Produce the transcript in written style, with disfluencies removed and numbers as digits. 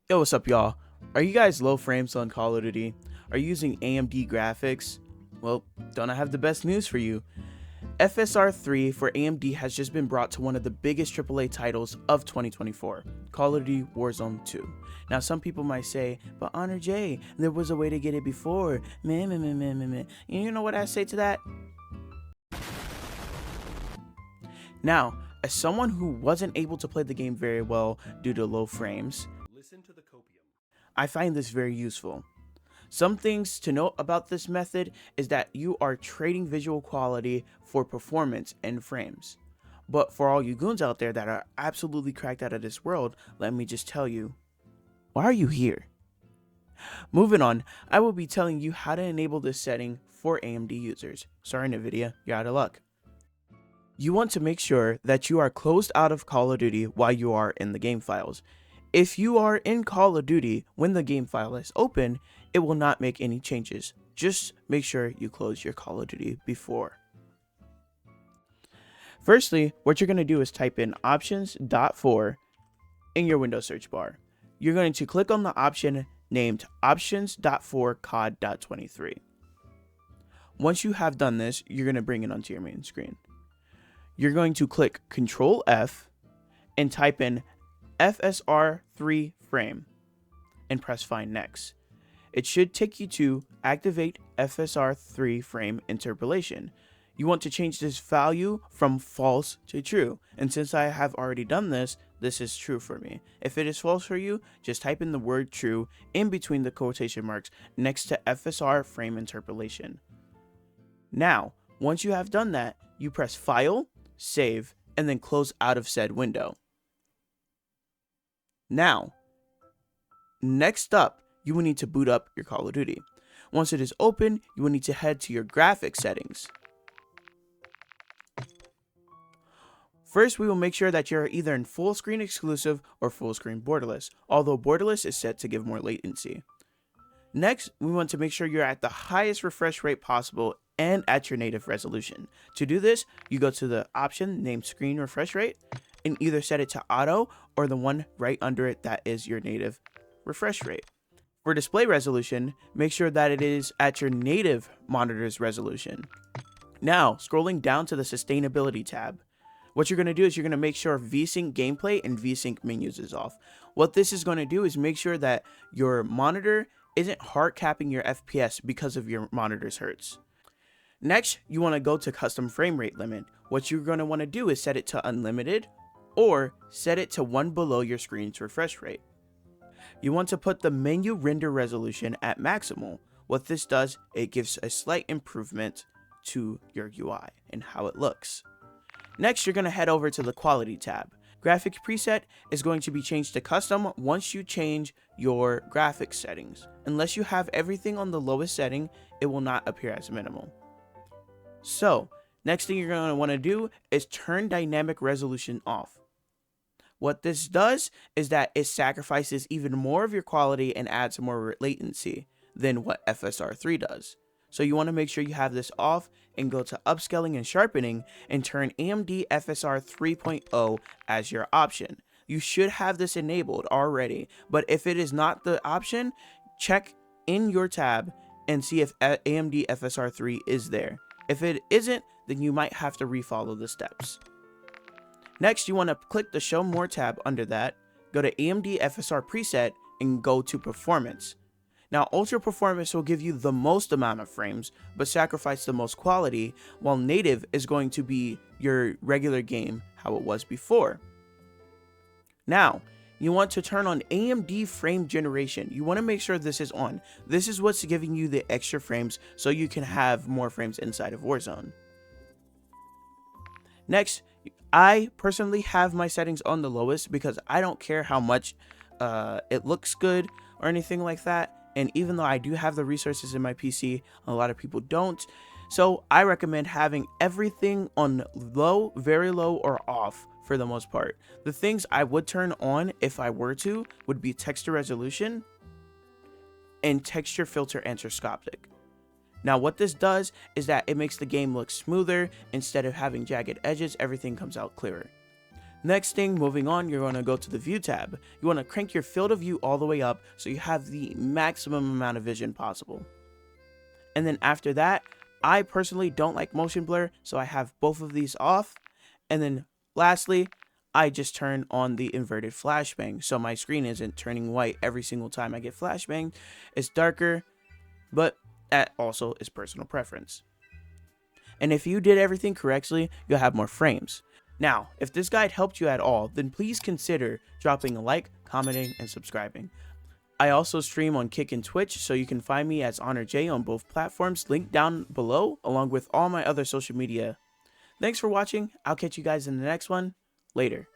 Yo, what's up, y'all? Are you guys low frames on Call of Duty? Are you using AMD graphics? Well, don't I have the best news for you? FSR 3 for AMD has just been brought to one of the biggest AAA titles of 2024, Call of Duty Warzone 2. Now, some people might say, but Honor J, there was a way to get it before. Man. You know what I say to that? Now, as someone who wasn't able to play the game very well due to low frames, Listen to the copium. I find this very useful. Some things to note about this method is that you are trading visual quality for performance and frames. But for all you goons out there that are absolutely cracked out of this world, let me just tell you, why are you here? Moving on, I will be telling you how to enable this setting for AMD users. Sorry Nvidia, you're out of luck. You want to make sure that you are closed out of Call of Duty while you are in the game files. If you are in Call of Duty when the game file is open, it will not make any changes. Just make sure you close your Call of Duty before. Firstly, what you're going to do is type in options.4 in your Windows search bar. You're going to click on the option named options.4cod.23. Once you have done this, you're going to bring it onto your main screen. You're going to click Control F and type in FSR 3 frame and press Find Next. It should take you to Activate FSR 3 frame interpolation. You want to change this value from false to true, and since I have already done this, this is true for me. If it is false for you, just type in the word true in between the quotation marks next to FSR frame interpolation. Now, once you have done that, you press File, Save, and then close out of said window. Now, next up, you will need to boot up your Call of Duty. Once it is open, you will need to head to your graphics settings. First, we will make sure that you're either in full screen exclusive or full screen borderless, although borderless is set to give more latency. Next, we want to make sure you're at the highest refresh rate possible and at your native resolution. To do this, you go to the option named Screen Refresh Rate and either set it to auto or the one right under it that is your native refresh rate. For display resolution, make sure that it is at your native monitor's resolution. Now, scrolling down to the sustainability tab, what you're going to do is you're going to make sure VSync gameplay and VSync menus is off. What this is going to do is make sure that your monitor isn't hard capping your FPS because of your monitor's hertz. Next, you want to go to custom frame rate limit. What you're going to want to do is set it to unlimited or set it to one below your screen's refresh rate. You want to put the menu render resolution at maximal. What this does, it gives a slight improvement to your UI and how it looks. Next, you're going to head over to the quality tab. Graphics preset is going to be changed to custom once you change your graphics settings. Unless you have everything on the lowest setting, it will not appear as minimal. So, next thing you're going to want to do is turn dynamic resolution off. What this does is that it sacrifices even more of your quality and adds more latency than what FSR 3 does. So you want to make sure you have this off and go to upscaling and sharpening and turn AMD FSR 3.0 as your option. You should have this enabled already, but if it is not the option, check in your tab and see if AMD FSR 3 is there. If it isn't, then you might have to refollow the steps. Next, you want to click the Show More tab under that, go to AMD FSR preset, and go to Performance. Now, Ultra Performance will give you the most amount of frames, but sacrifice the most quality, while Native is going to be your regular game, how it was before. Now, you want to turn on AMD frame generation. You want to make sure this is on. This is what's giving you the extra frames so you can have more frames inside of Warzone. Next, I personally have my settings on the lowest because I don't care how much it looks good or anything like that. And even though I do have the resources in my PC, a lot of people don't. So I recommend having everything on low, very low, or off for the most part. The things I would turn on if I were to would be texture resolution and texture filter anthroposcopic. Now what this does is that it makes the game look smoother. Instead of having jagged edges, everything comes out clearer. Next thing, moving on, you're going to go to the view tab. You want to crank your field of view all the way up so you have the maximum amount of vision possible. And then after that, I personally don't like motion blur, so I have both of these off. And then lastly, I just turn on the inverted flashbang, so my screen isn't turning white every single time I get flashbang. It's darker, but that also is personal preference. And if you did everything correctly, you'll have more frames. Now, if this guide helped you at all, then please consider dropping a like, commenting, and subscribing. I also stream on Kick and Twitch, so you can find me as Honor J on both platforms, linked down below, along with all my other social media. Thanks for watching. I'll catch you guys in the next one. Later.